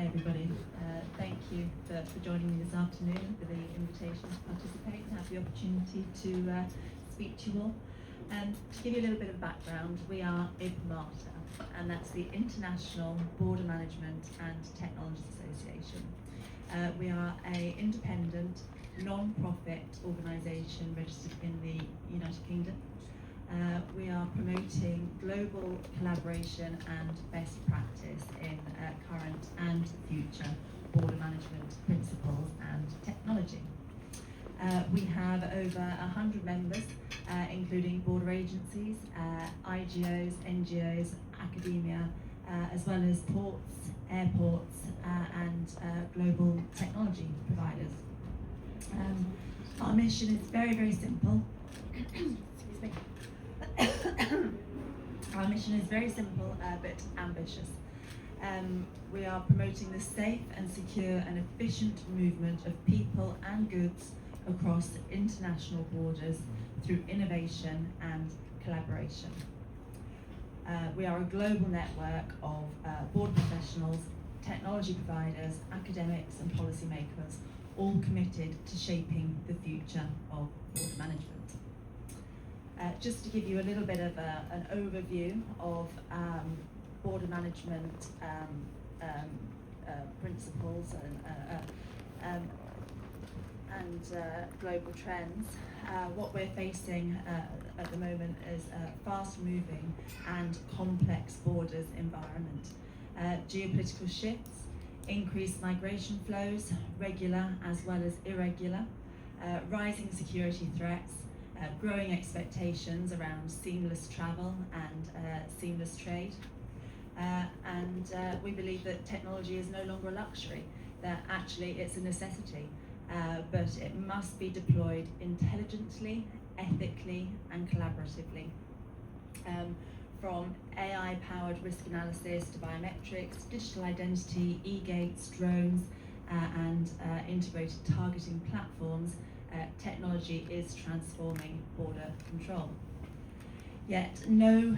Hi everybody. Thank you for joining me this afternoon, for the invitation to participate and have the opportunity to speak to you all. To give you a little bit of background, we are IBMATA, and that's the International Border Management and Technology Association. We are an independent, non-profit organisation registered in the United Kingdom. We are promoting global collaboration and best practice in current and future border management principles and technology. We have over 100 members, including border agencies, IGOs, NGOs, academia, as well as ports, airports, and global technology providers. Our mission is very, very simple. Excuse me. Our mission is very simple but ambitious. We are promoting the safe and secure and efficient movement of people and goods across international borders through innovation and collaboration. We are a global network of border professionals, technology providers, academics and policymakers, all committed to shaping the future of border management. Just to give you a little bit of an overview of border management principles and global trends, what we're facing at the moment is a fast-moving and complex borders environment. Geopolitical shifts, increased migration flows, regular as well as irregular, rising security threats, growing expectations around seamless travel and seamless trade. And we believe that technology is no longer a luxury, that actually it's a necessity, but it must be deployed intelligently, ethically and collaboratively. From AI-powered risk analysis to biometrics, digital identity, e-gates, drones, and integrated targeting platforms, technology is transforming border control. Yet no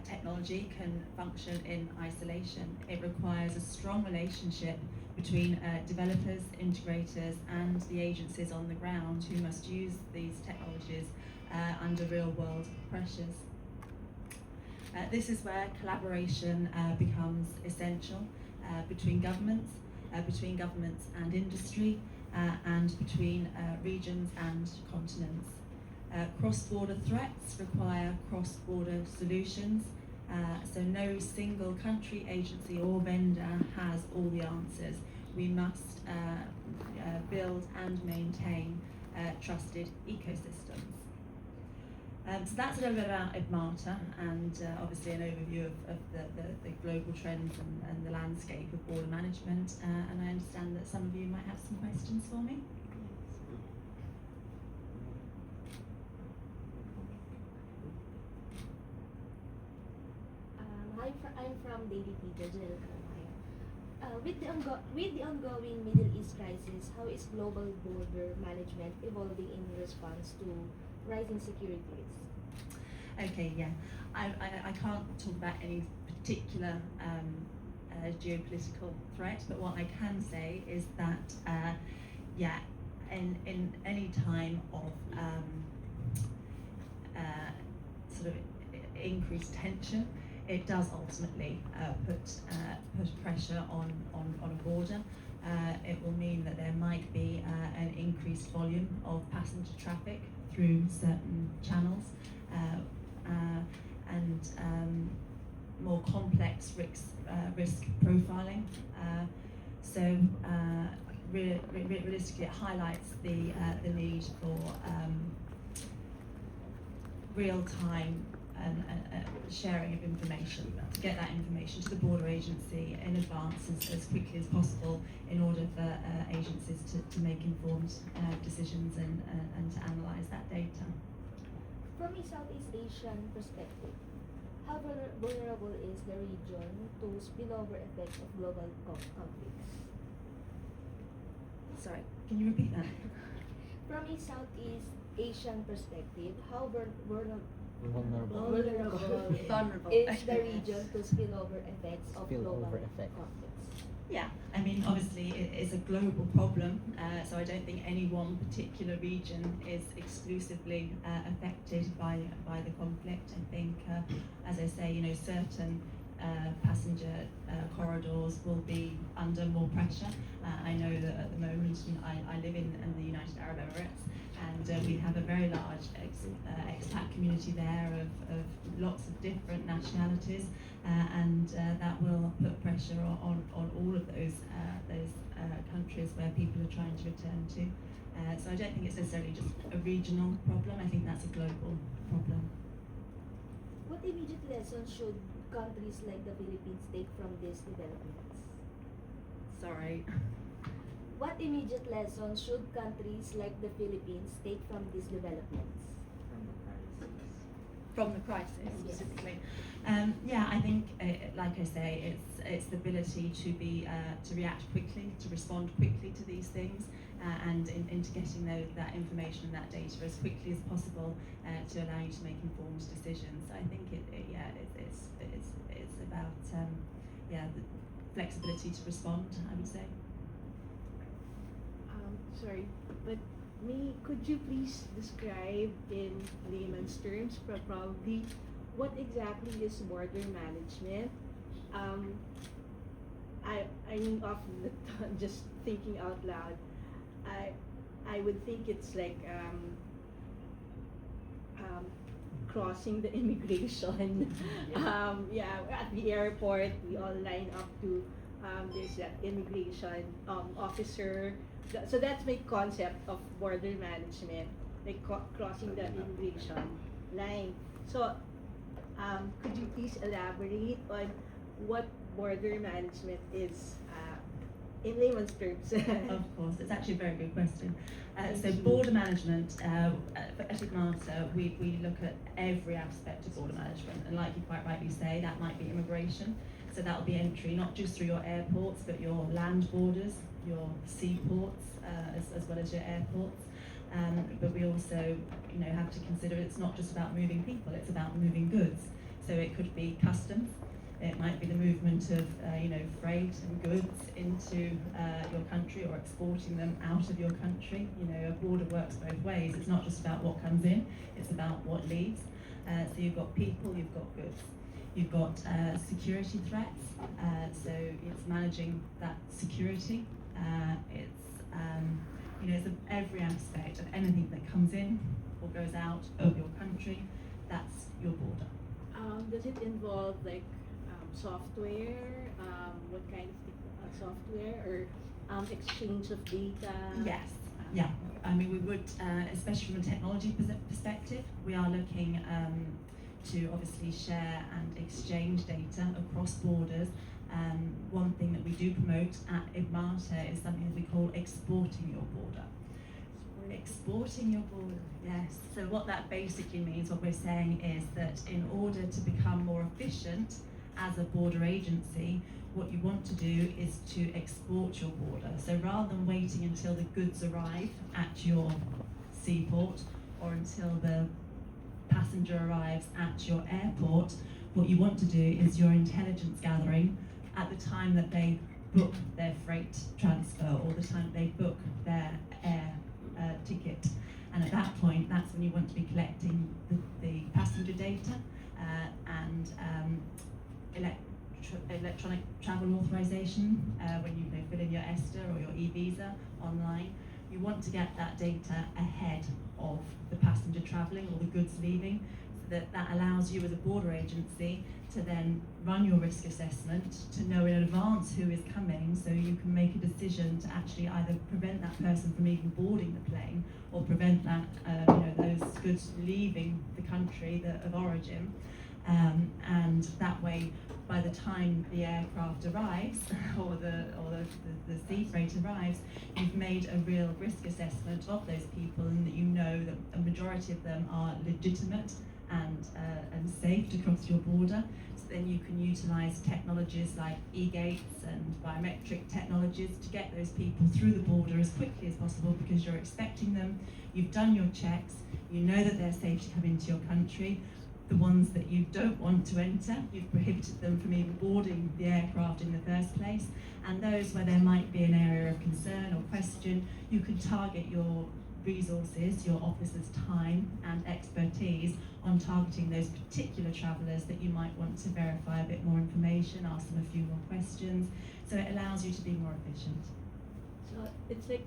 technology can function in isolation. It requires a strong relationship between developers, integrators, and the agencies on the ground who must use these technologies under real-world pressures. This is where collaboration becomes essential between governments and industry, and between regions and continents. Cross-border threats require cross-border solutions, so no single country, agency or vendor has all the answers. We must build and maintain trusted ecosystems. So that's a little bit about IBMATA and obviously an overview of the global trends and the landscape of border management, and I understand that some of you might have some questions for me. I'm from Daily Peter, Janelle Calamaya. With the ongoing Middle East crisis, how is global border management evolving in response to rising security risks? Okay, yeah. I can't talk about any particular geopolitical threat, but what I can say is that, yeah, in any time of sort of increased tension, it does ultimately put pressure on a border. It will mean that there might be an increased volume of passenger traffic through certain channels, and more complex risk profiling. So realistically, it highlights the need for real-time sharing of information, to get that information to the border agency in advance as quickly as possible in order for agencies to make informed decisions and to analyse that data. From a Southeast Asian perspective, how vulnerable is the region to spillover effects of global conflicts? Sorry, can you repeat that? From a Southeast Asian perspective, how Vulnerable. Vulnerable. It's the region to spillover effects of global Spillover effect. conflicts. Yeah, I mean, obviously it's a global problem, so I don't think any one particular region is exclusively affected by the conflict. I think, as I say, certain passenger corridors will be under more pressure. I know that at the moment, I live in the United Arab Emirates, and we have a very large expat community there of lots of different nationalities, and that will put pressure on all of those countries where people are trying to return to. So I don't think it's necessarily just a regional problem. I think that's a global problem. What immediate lessons should countries like the Philippines take from these developments? Sorry. What immediate lessons should countries like the Philippines take from these developments? From the crisis Yes. specifically. Yeah, I think, like I say, it's the ability to react quickly, to respond quickly to these things, and into getting that information and that data as quickly as possible to allow you to make informed decisions. I think it's about the flexibility to respond, I would say. Sorry, but could you please describe in layman's terms, probably, what exactly is border management? I mean, just thinking out loud, I would think it's like crossing the immigration. At the airport, we all line up to there's that immigration officer. So that's my concept of border management, like crossing the immigration line. So, could you please elaborate on what border management is in layman's terms? Of course, it's actually a very good question. Thank So you. border management, at IBMATA, we look at every aspect of border management, and like you quite rightly say, that might be immigration. So that'll be entry, not just through your airports, but your land borders, your seaports, as well as your airports. But we also, have to consider it's not just about moving people; it's about moving goods. So it could be customs. It might be the movement of, freight and goods into your country, or exporting them out of your country. A border works both ways. It's not just about what comes in; it's about what leaves. So you've got people, you've got goods. You've got security threats, so it's managing that security. It's every aspect of anything that comes in or goes out of your country. That's your border. Does it involve like software? What kind of software, or exchange of data? Yes. Yeah. I mean, we would, especially from a technology perspective, we are looking to obviously share and exchange data across borders. One thing that we do promote at IBMATA is something that we call exporting your border. Exporting your border, yes. So what that basically means, what we're saying is that in order to become more efficient as a border agency, what you want to do is to export your border. So rather than waiting until the goods arrive at your seaport or until the passenger arrives at your airport, what you want to do is your intelligence gathering at the time that they book their freight transfer or the time they book their air ticket. And at that point, that's when you want to be collecting the passenger data and electronic travel authorization when you fill in your ESTA or your e-visa online. You want to get that data ahead of the passenger travelling or the goods leaving, so that allows you as a border agency to then run your risk assessment, to know in advance who is coming, so you can make a decision to actually either prevent that person from even boarding the plane or prevent that those goods leaving the country of origin. And that way, by the time the aircraft arrives or the sea freight arrives, you've made a real risk assessment of those people, and that you know that a majority of them are legitimate and safe to cross your border. So then you can utilise technologies like e-gates and biometric technologies to get those people through the border as quickly as possible, because you're expecting them, you've done your checks, you know that they're safe to come into your country. the ones that you don't want to enter, you've prohibited them from even boarding the aircraft in the first place, and those where there might be an area of concern or question, you can target your resources, your officers' time and expertise on targeting those particular travellers that you might want to verify a bit more information, ask them a few more questions, so it allows you to be more efficient. So it's like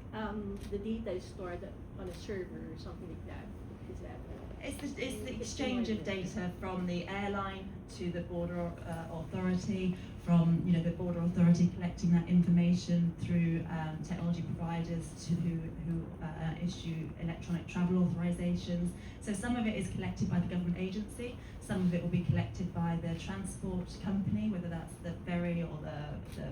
the data is stored on a server or something like that. Is that? It's the exchange of data from the airline to the border authority, from the border authority collecting that information through technology providers who issue electronic travel authorizations. So some of it is collected by the government agency, some of it will be collected by the transport company, whether that's the ferry or the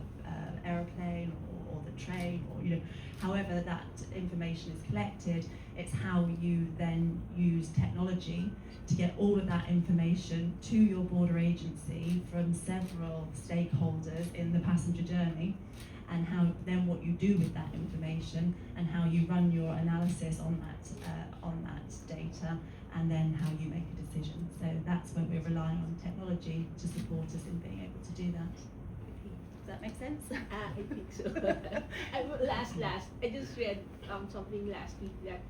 aeroplane or the train, or however that information is collected. It's how you then use technology to get all of that information to your border agency from several stakeholders in the passenger journey, and how then what you do with that information and how you run your analysis on that data, and then how you make a decision. So that's when we're relying on technology to support us in being able to do that. Does that make sense? I think so. Last, I just read something last week that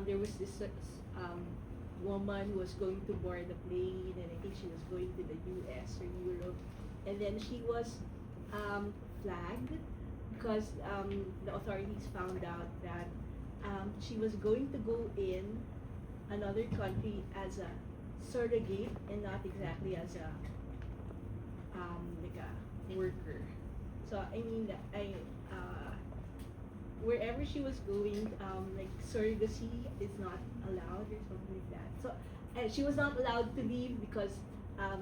there was this woman who was going to board a plane, and I think she was going to the US or Europe, and then she was flagged because the authorities found out that she was going to go in another country as a surrogate and not exactly as a like a worker. So I mean, wherever she was going, like surrogacy is not allowed or something like that. So she was not allowed to leave because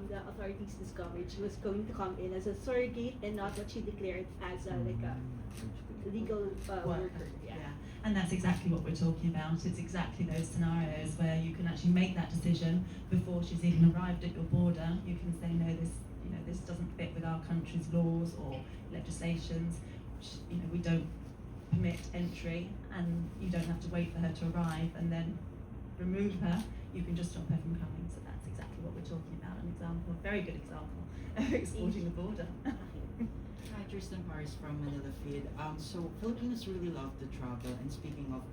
the authorities discovered she was going to come in as a surrogate and not what she declared as a legal worker. Yeah. And that's exactly what we're talking about. It's exactly those scenarios where you can actually make that decision before she's even arrived at your border. You can say, no, this doesn't fit with our country's laws or legislations. We don't permit entry, and you don't have to wait for her to arrive and then remove her. You can just stop her from coming. So that's exactly what we're talking about. An example, a very good example of exporting the border. Hi, Tristan Paris from Manila Feed. So Filipinos really love to travel, and speaking of,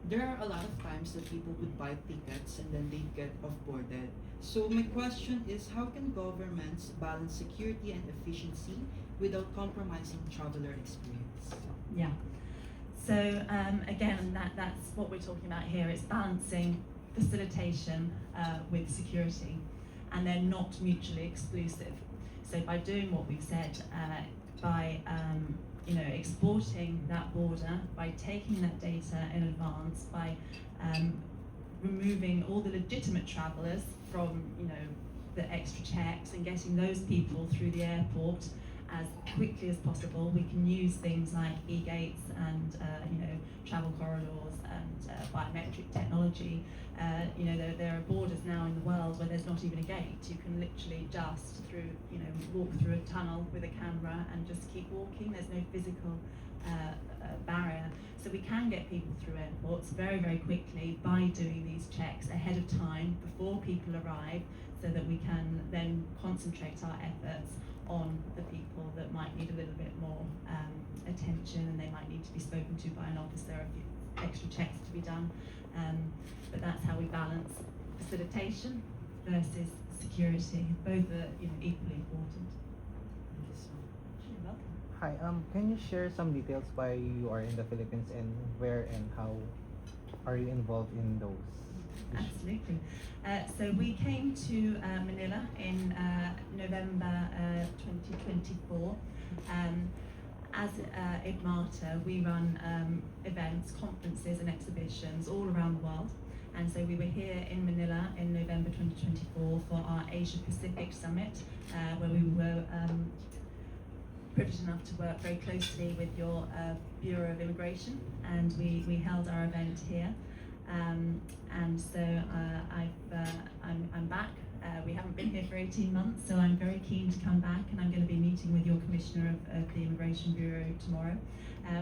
there are a lot of times that people would buy tickets and then they get off-boarded. So my question is, how can governments balance security and efficiency without compromising traveler experience? Yeah. So again, that's what we're talking about here. It's balancing facilitation with security, and they're not mutually exclusive. So by doing what we've said, by exporting that border, by taking that data in advance, by removing all the legitimate travellers from the extra checks and getting those people through the airport as quickly as possible, we can use things like e-gates and travel corridors and biometric technology. There are borders now in the world where there's not even a gate. You can literally just walk through a tunnel with a camera and just keep walking. There's no physical barrier. So we can get people through airports very, very quickly by doing these checks ahead of time before people arrive, so that we can then concentrate our efforts on the people that might need a little bit more attention, and they might need to be spoken to by an officer, a few extra checks to be done. But that's how we balance facilitation versus security. Both are equally important. Thank you so much. You're welcome. Hi, can you share some details why you are in the Philippines and where and how are you involved in those issues? Absolutely. So we came to Manila in November 2024. As IBMATA, we run events, conferences and exhibitions all around the world. And so we were here in Manila in November 2024 for our Asia Pacific Summit, where we were privileged enough to work very closely with your Bureau of Immigration, and we held our event here. And so I'm back. We haven't been here for 18 months, so I'm very keen to come back, and I'm going to be meeting meeting with your Commissioner of the Immigration Bureau tomorrow,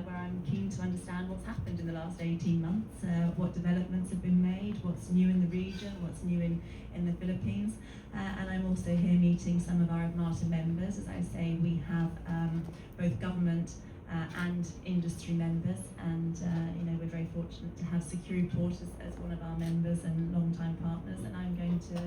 where I'm keen to understand what's happened in the last 18 months, what developments have been made, what's new in the region, what's new in the Philippines. And I'm also here meeting some of our IBMATA members. As I say, we have both government and industry members, and we're very fortunate to have Secure Report as one of our members and long-time partners, and I'm going to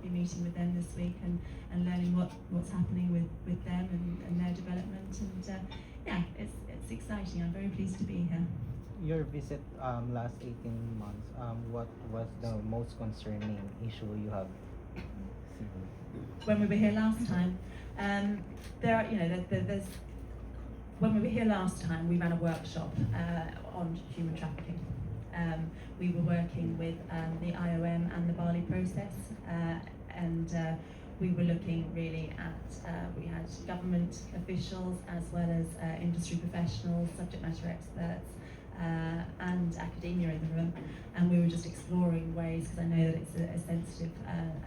be meeting with them this week and learning what's happening with them and their development, and it's exciting. I'm very pleased to be here. Your visit last 18 months, what was the most concerning issue you have seen? When we were here last time, there's when we were here last time, we ran a workshop on human trafficking. We were working with the IOM and the Bali process, and we were looking really at, we had government officials as well as industry professionals, subject matter experts, and academia in the room, and we were just exploring ways, because I know that it's a sensitive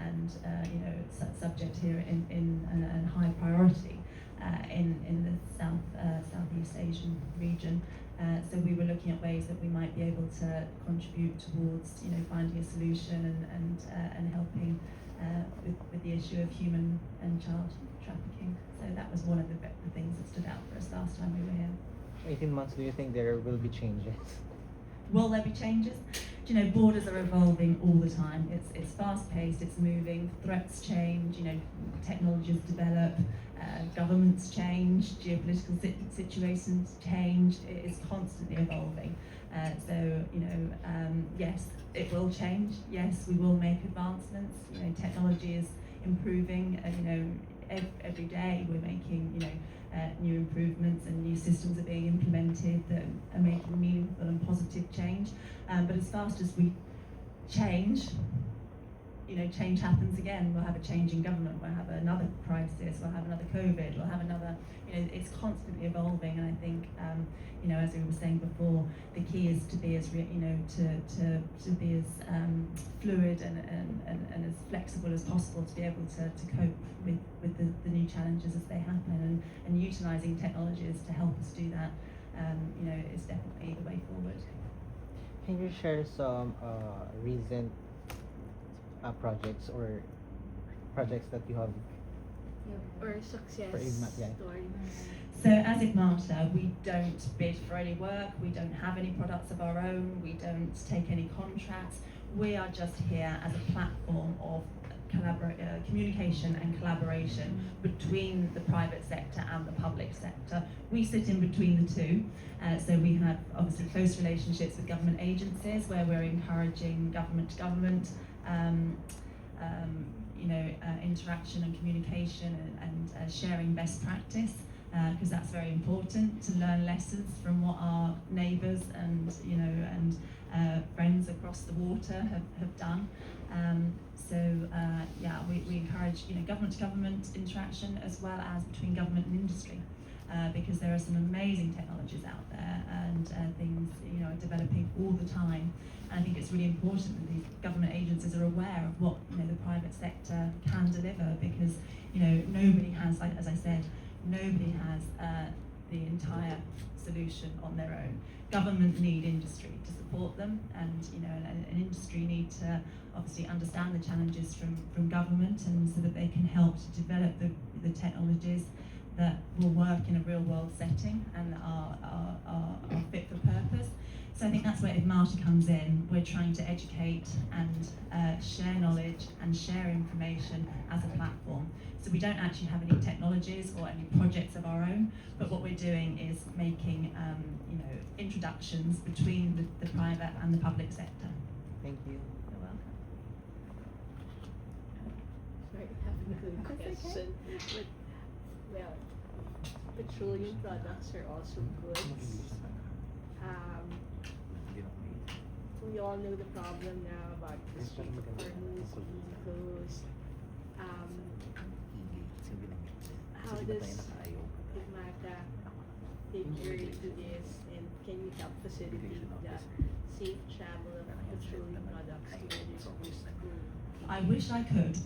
and subject here in high priority in the Southeast Asian region. So we were looking at ways that we might be able to contribute towards finding a solution and helping with the issue of human and child trafficking. So that was one of the things that stood out for us last time we were here. 18 months, do you think there will be changes? Will there be changes? Borders are evolving all the time. It's fast-paced, it's moving, threats change, technologies develop, governments change, geopolitical situations change. It's constantly evolving. Yes, it will change. Yes, we will make advancements. Technology is improving. Every day we're making, new improvements, and new systems are being implemented that are making meaningful and positive change. But as fast as we change, change happens again. We'll have a change in government, we'll have another crisis, we'll have another COVID, we'll have another, it's constantly evolving. And I think, as we were saying before, the key is to be as, to be as fluid and as flexible as possible to be able to cope with the new challenges as they happen, and utilising technologies to help us do that, is definitely the way forward. Can you share some recent projects or projects that you have Or success for IBMATA? Yeah. story. So as IBMATA, we don't bid for any work, we don't have any products of our own, we don't take any contracts. We are just here as a platform of communication and collaboration between the private sector and the public sector. We sit in between the two, so we have obviously close relationships with government agencies where we're encouraging government-to-government interaction and communication and sharing best practice, because that's very important to learn lessons from what our neighbours and friends across the water have done. We encourage government-to-government interaction as well as between government and industry, because there are some amazing technologies out there and things are developing all the time. And I think it's really important that these government agencies are aware of what the private sector can deliver, because nobody has, like as I said, nobody has the entire solution on their own. Government need industry to support them, and an industry need to obviously understand the challenges from government, and so that they can help to develop the technologies that will work in a real world setting and are fit for purpose. So I think that's where IBMATA comes in. We're trying to educate and share knowledge and share information as a platform. So we don't actually have any technologies or any projects of our own, but what we're doing is making introductions between the private and the public sector. Thank you. You're welcome. Sorry, I have another That's okay. question. Petroleum products are also goods. We all know the problem now about the Strait of Hormuz being closed. How does IBMATA figure into this, and can you help facilitate the safe travel of petroleum products to where they're supposed to go? I wish I could.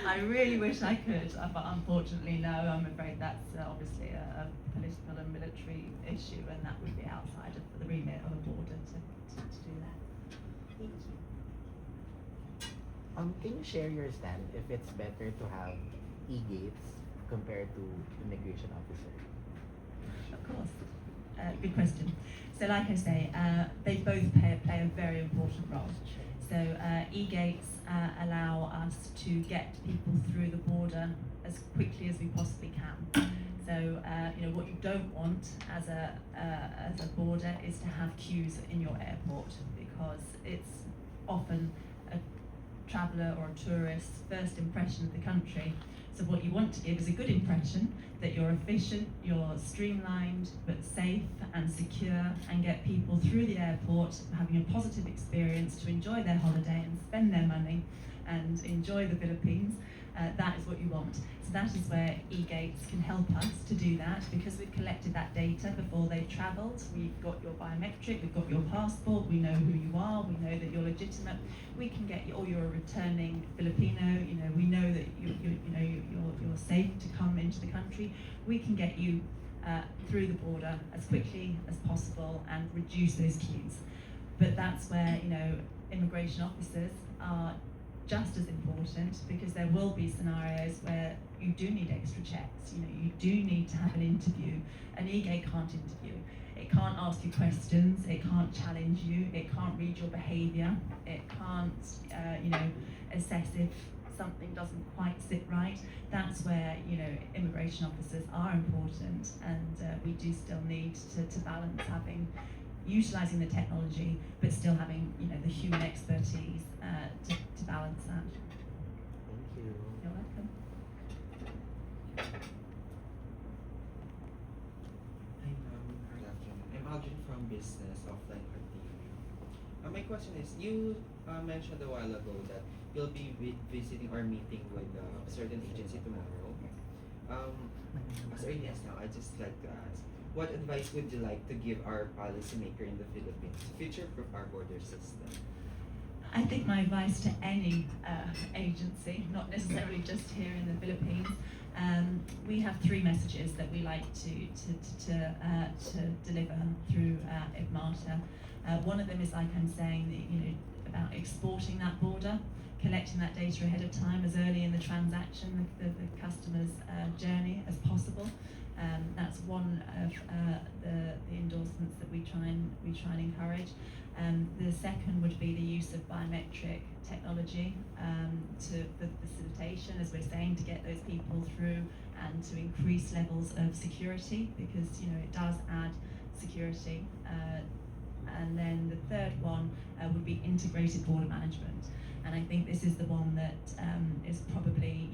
I really wish I could, but unfortunately, no. I'm afraid that's obviously a political and military issue, and that would be outside of the remit of a border to do that. Thank you. Can you share your stand if it's better to have e-gates compared to immigration officer? Of course. Good question. So, like I say, they both play a very important role. So, e-gates allow us to get people through the border as quickly as we possibly can. So, what you don't want as a border is to have queues in your airport, because it's often a traveller or a tourist's first impression of the country. So what you want to give is a good impression that you're efficient, you're streamlined, but safe and secure, and get people through the airport having a positive experience to enjoy their holiday and spend their money and enjoy the Philippines. That is what you want. So that is where e-gates can help us to do that, because we've collected that data before they've travelled. We've got your biometric, we've got your passport, we know who you are, we know that you're legitimate. We can get you, or you're a returning Filipino. We know that you're safe to come into the country. We can get you through the border as quickly as possible and reduce those queues. But that's where immigration officers are just as important, because there will be scenarios where you do need extra checks. You do need to have an interview. An e-gate can't interview. It can't ask you questions. It can't challenge you. It can't read your behaviour. It can't, assess if something doesn't quite sit right. That's where immigration officers are important, and we do still need to balance utilising the technology, but still having the human expertise to balance that. Thank you. You're welcome. Good afternoon. I'm Aldrin from Business Offline TV. My question is, you mentioned a while ago that you'll be visiting or meeting with a certain agency tomorrow. As early as now, I'd just like to ask, what advice would you like to give our policymaker in the Philippines to future-proof our border system? I think my advice to any agency, not necessarily just here in the Philippines, we have three messages that we like to deliver through IBMATA. One of them is, like I'm saying, about exporting that border, collecting that data ahead of time, as early in the transaction, the customer's journey as possible. That's one of the endorsements that we try and encourage. The second would be the use of biometric technology for facilitation, as we're saying, to get those people through and to increase levels of security, because it does add security. And then the third one would be integrated border management, and I think this is the one that is probably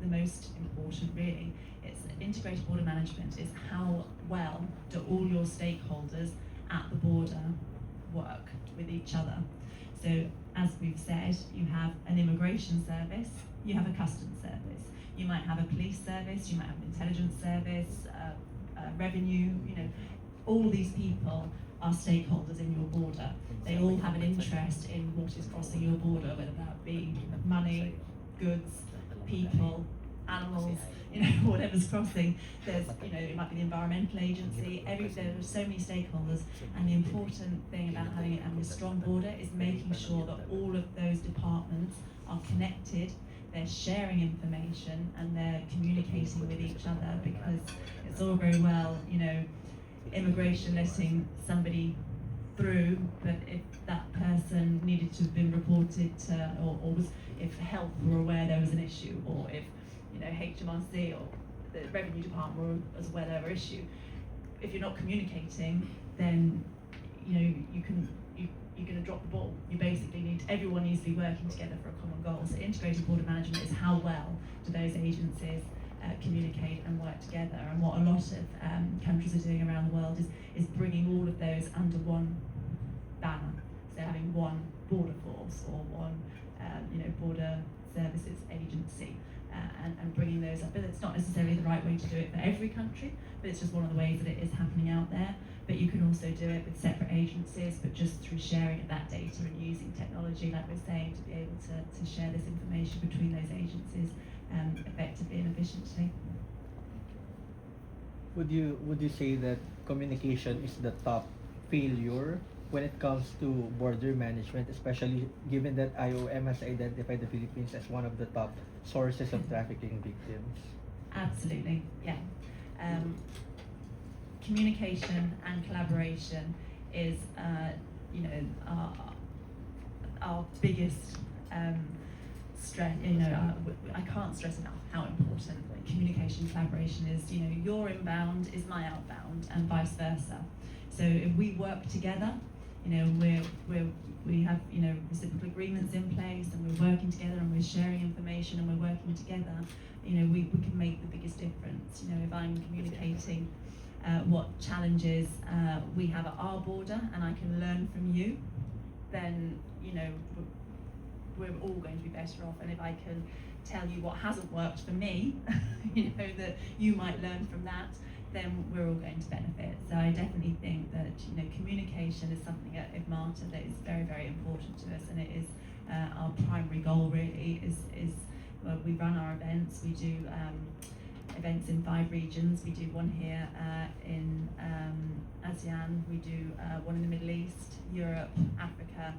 the most important, really. It's integrated border management is how well do all your stakeholders at the border work with each other. So as we've said, you have an immigration service, you have a customs service, you might have a police service, you might have an intelligence service, revenue, all these people are stakeholders in your border. They all have an interest in what is crossing your border, whether that be money, goods, people, animals, whatever's crossing. There's, it might be the environmental agency. There are so many stakeholders, and the important thing about having a strong border is making sure that all of those departments are connected. They're sharing information and they're communicating with each other, because it's all very well, immigration letting somebody through, but if that person needed to have been reported to, or was, if health were aware there was an issue, or if HMRC or the revenue department was aware there were issue, if you're not communicating, then you're going to drop the ball. Everyone needs to be working together for a common goal. So integrated border management is how well do those agencies communicate and work together, and what a lot of countries are doing around the world is bringing all of those under one banner. So having one border force or one border services agency, and bringing those up. But it's not necessarily the right way to do it for every country, but it's just one of the ways that it is happening out there. But you can also do it with separate agencies, but just through sharing of that data and using technology, like we're saying, to be able to share this information between those agencies effectively and efficiently. Would you say that communication is the top failure when it comes to border management, especially given that IOM has identified the Philippines as one of the top sources of trafficking victims? Absolutely, yeah. Communication and collaboration is, our biggest stress. I can't stress enough how important communication and collaboration is. Your inbound is my outbound, and vice versa. So if we work together, we have reciprocal agreements in place, and we're working together, and we're sharing information, and we're working together. We can make the biggest difference. If I'm communicating what challenges we have at our border, and I can learn from you, then we're all going to be better off. And if I can tell you what hasn't worked for me, that you might learn from that, then we're all going to benefit. So I definitely think that communication is something at IBMATA that is very, very important to us, and it is our primary goal. Really is well, we run our events. We do events in 5 regions. We do one here in ASEAN. We do one in the Middle East, Europe, Africa,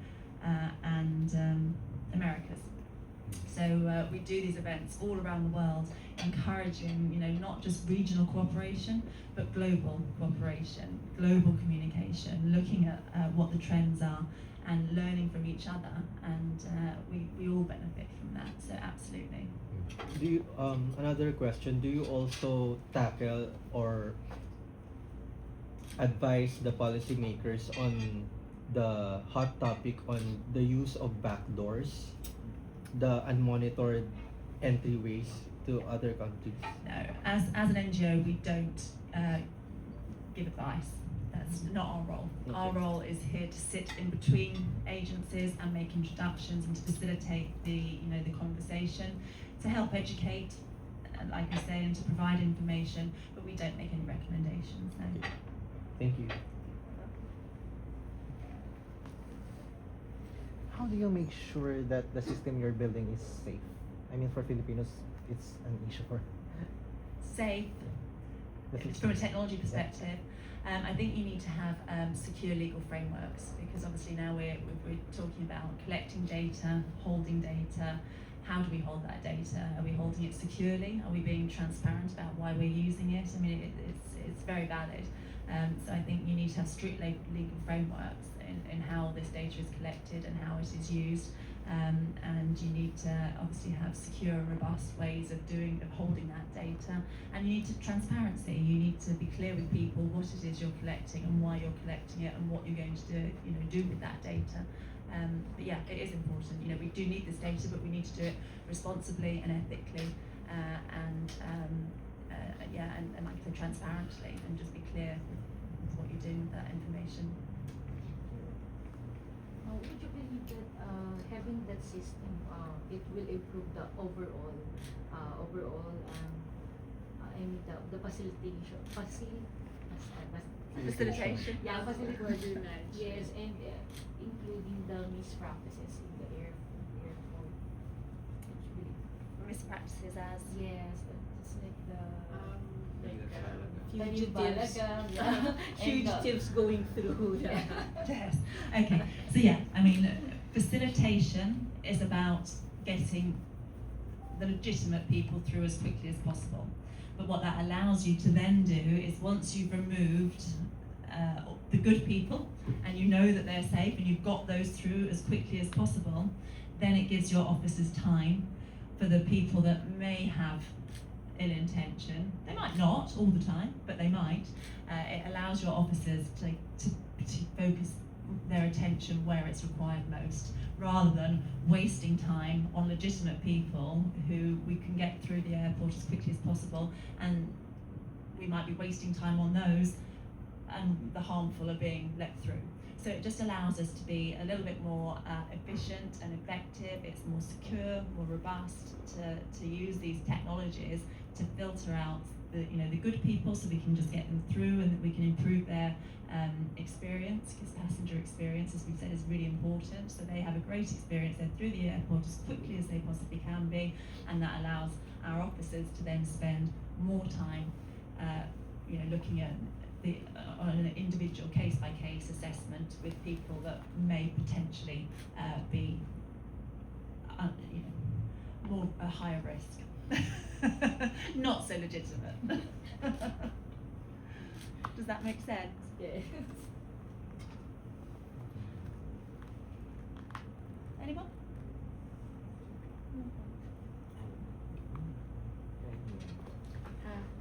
and Americas. So we do these events all around the world, encouraging not just regional cooperation, but global cooperation, global communication, looking at what the trends are and learning from each other, and we all benefit from that. So absolutely. Do you another question? Do you also tackle or advise the policymakers on the hot topic on the use of backdoors, the unmonitored entryways to other countries? No, as an NGO, we don't give advice. That's not our role. Okay. Our role is here to sit in between agencies and make introductions and to facilitate the conversation, to help educate, like I say, and to provide information. But we don't make any recommendations. No. Thank you. How do you make sure that the system you're building is safe? I mean, for Filipinos, it's an issue for Safe. the From a system. technology perspective, I think you need to have secure legal frameworks, because obviously now we're talking about collecting data, holding data. How do we hold that data? Are we holding it securely? Are we being transparent about why we're using it? I mean, it's very valid. So I think you need to have strict legal frameworks in how this data is collected and how it is used. And you need to obviously have secure and robust ways of holding that data, and you need transparency. You need to be clear with people what it is you're collecting and why you're collecting it and what you're going to do with that data. But yeah, it is important. We do need this data, but we need to do it responsibly and ethically, and like I said, transparently, and just be clear with what you're doing with that information. Would you believe that having that system, it will improve the overall, the facilitation, Facilitation. Yeah, facilitation. Border management. Yes, and including the mispractices in the airport. It's really, Mispractices as yes, it's like the Fugitives, yeah. fugitives going through. Yeah. Yes. Okay. So yeah, I mean, facilitation is about getting the legitimate people through as quickly as possible. But what that allows you to then do is, once you've removed the good people and you know that they're safe and you've got those through as quickly as possible, then it gives your officers time for the people that may have ill intention. They might not all the time, but they might. It allows your officers to focus their attention where it's required most, rather than wasting time on legitimate people who we can get through the airport as quickly as possible, and we might be wasting time on those, and the harmful are being let through. So it just allows us to be a little bit more efficient and effective. It's more secure, more robust to use these technologies to filter out the good people, so we can just get them through and that we can improve their experience, because passenger experience, as we've said, is really important. So they have a great experience. They're through the airport as quickly as they possibly can be, and that allows our officers to then spend more time, looking at on an individual case-by-case assessment with people that may potentially be, more a higher risk, not so legitimate. Does that make sense? Yes. Anyone?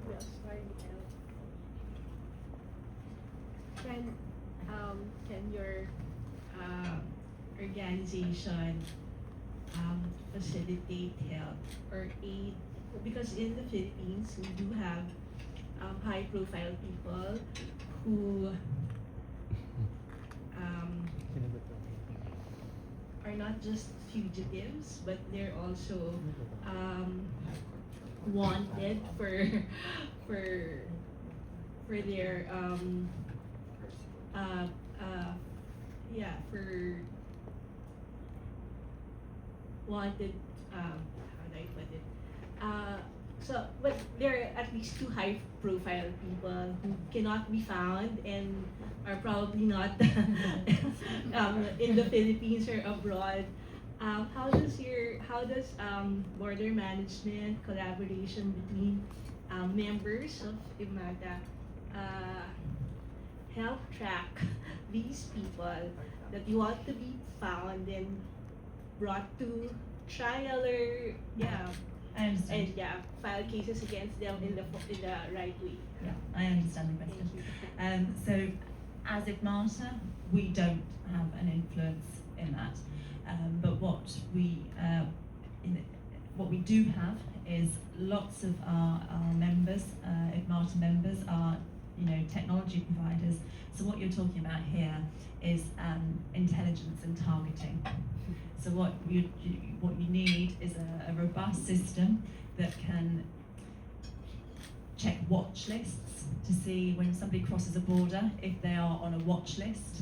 We'll start with Friend, can your organization facilitate help or aid? Because in the Philippines, we do have high-profile people who are not just fugitives, but they're also wanted for their for wanted, how do I put it? But there are at least two high-profile people who cannot be found and are probably not in the Philippines or abroad. How does border management collaboration between members of IBMATA help track these people that you want to be found and brought to trial or I understand. and file cases against them in the right way? Yeah, I understand the question. So, as IBMATA, we don't have an influence in that. But what we do have is lots of our members, IBMATA members, are technology providers. So what you're talking about here is intelligence and targeting. So what you need is a robust system that can check watch lists to see when somebody crosses a border if they are on a watch list,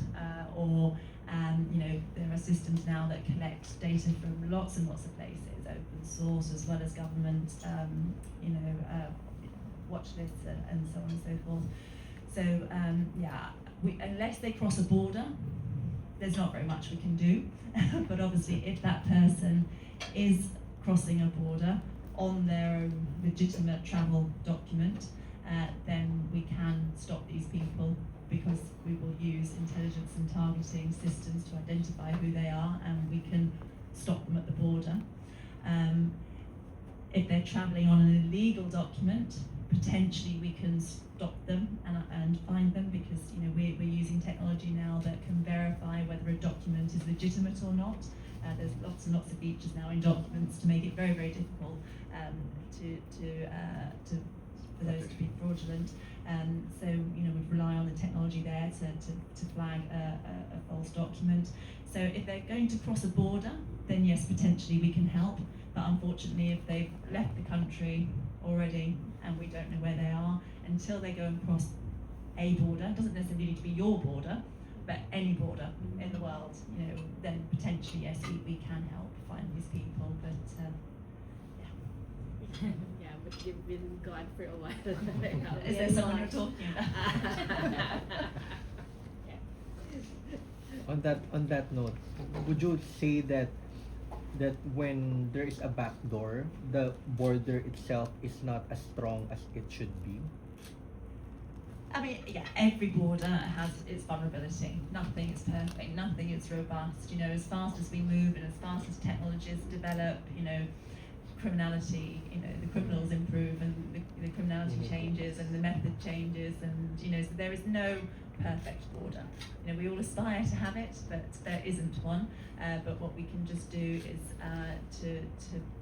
or there are systems now that collect data from lots and lots of places, open source as well as government, watch lists and so on and so forth. So unless they cross a border, there's not very much we can do. But obviously, if that person is crossing a border on their own legitimate travel document, then we can stop these people, because we will use intelligence and targeting systems to identify who they are, and we can stop them at the border. If they're travelling on an illegal document, potentially we can stop them and find them, because we're using technology now that can verify whether a document is legitimate or not. There's lots and lots of features now in documents to make it very, very difficult for those to be fraudulent. So we rely on the technology there to flag a false document. So if they're going to cross a border, then yes, potentially we can help. But unfortunately, if they've left the country already and we don't know where they are, until they go and cross a border, doesn't necessarily need to be your border, but any border in the world, then potentially yes, we can help find these people. But Yeah, but they've been gone for a while. Is there someone you're talking about? On that note, would you say that when there is a backdoor, the border itself is not as strong as it should be? I mean, yeah, every border has its vulnerability. Nothing is perfect, nothing is robust. As fast as we move and as fast as technologies develop, criminality, the criminals improve and the criminality changes and the method changes, and so there is no perfect border. We all aspire to have it, but there isn't one. But what we can just do is to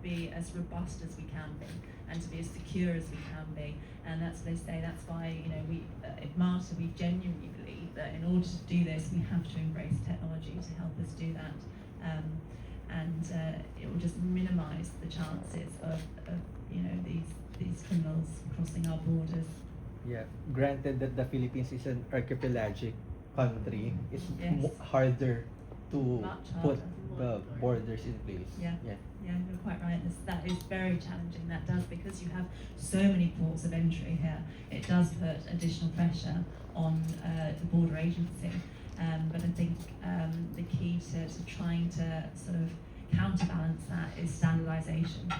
be as robust as we can be, and to be as secure as we can be. And that's what they say. That's why, you know, we at IBMATA, we genuinely believe that in order to do this, we have to embrace technology to help us do that. And it will just minimise the chances of you know, these criminals crossing our borders. Yeah, granted that the Philippines is an archipelagic country, it's Yes. harder to Much put harder. the borders in place. Yeah. Yeah, you're quite right. That is very challenging. That does, because you have so many ports of entry here, it does put additional pressure on the border agency. But I think the key to trying to sort of counterbalance that is standardisation.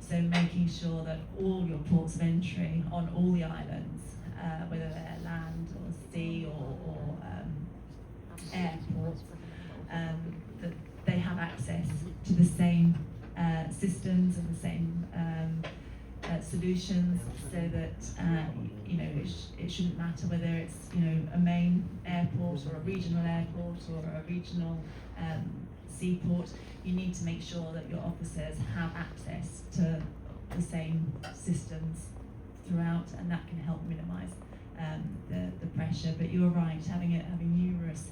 So making sure that all your ports of entry on all the islands, whether they're land or sea or airport, that they have access to the same systems and the same solutions, so that you know, it shouldn't matter whether it's, you know, a main airport or a regional airport or a regional seaport. You need to make sure that your officers have access to the same systems throughout, and that can help minimise the pressure. But you're right, having numerous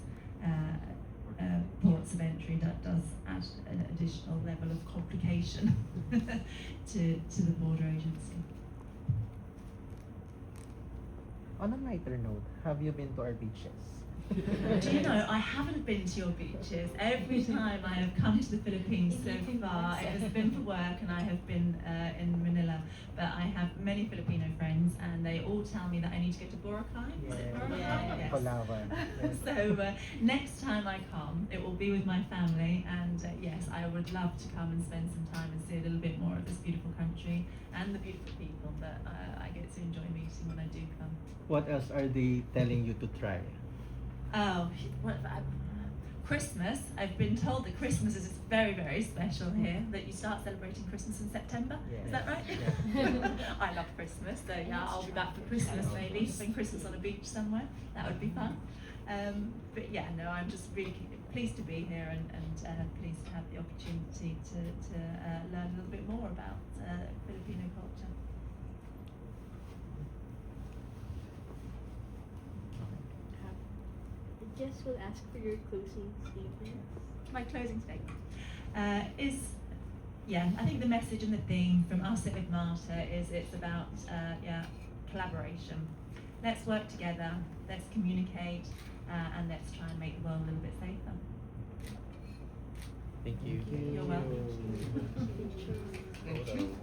ports of entry, that does add an additional level of complication to the border agency. On a lighter note, have you been to our beaches? Do you know, I haven't been to your beaches. Every time I have come to the Philippines so far, it has been for work, and I have been in Manila. But I have many Filipino friends, and they all tell me that I need to go to Boracay. Is it Boracay? Yeah. Yes. Palawan. Yes. So next time I come, it will be with my family, and yes, I would love to come and spend some time and see a little bit more of this beautiful country and the beautiful people that I get to enjoy meeting when I do come. What else are they telling you to try? Oh, Christmas. I've been told that Christmas is very, very special here, that you start celebrating Christmas in September. Is that right? Yeah. I love Christmas, so yeah, I'll be back for Christmas maybe, spend Christmas on a beach somewhere. That would be fun. But yeah, no, I'm just really pleased to be here, and pleased to have the opportunity to learn a little bit more about Filipino culture. Jess will ask for your closing statement. My closing statement is, yeah, I think the message and the theme from us at IBMATA is it's about collaboration. Let's work together, let's communicate, and let's try and make the world a little bit safer. Thank you. You're welcome. Thank you.